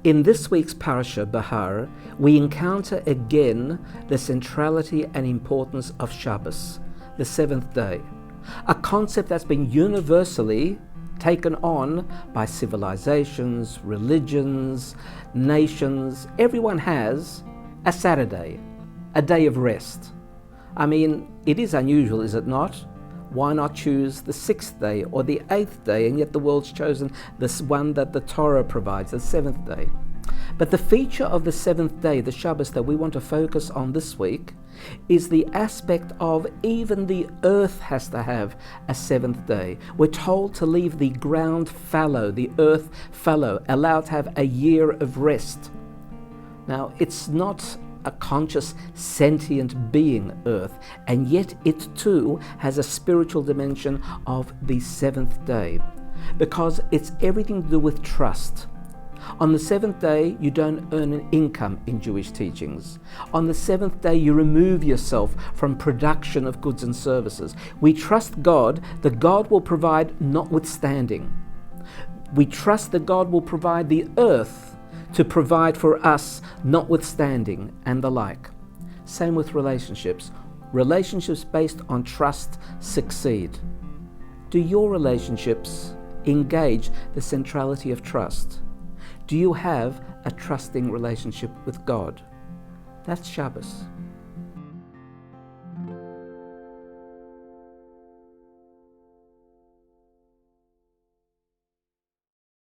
In this week's Parsha, Behar, we encounter again the centrality and importance of Shabbat, the seventh day, a concept that's been universally taken on by civilizations, religions, nations. Everyone has a Saturday, a day of rest. I mean, it is unusual, is it not? Why not choose the sixth day or the eighth day? And yet the world's chosen this one that the Torah provides, the seventh day. But the feature of the seventh day, the Shabbat, that we want to focus on this week is the aspect of even the earth has to have a seventh day. We're told to leave the ground fallow, the earth fallow, allowed to have a year of rest. Now, it's not a conscious, sentient being, earth, and yet it too has a spiritual dimension of the seventh day, because it's everything to do with trust. On the seventh day, you don't earn an income in Jewish teachings. On the seventh day, you remove yourself from production of goods and services. We trust God that God will provide notwithstanding. We trust that God will provide the earth to provide for us notwithstanding, and the like. Same with relationships. Relationships based on trust succeed. Do your relationships engage the centrality of trust? Do you have a trusting relationship with God? That's Shabbat.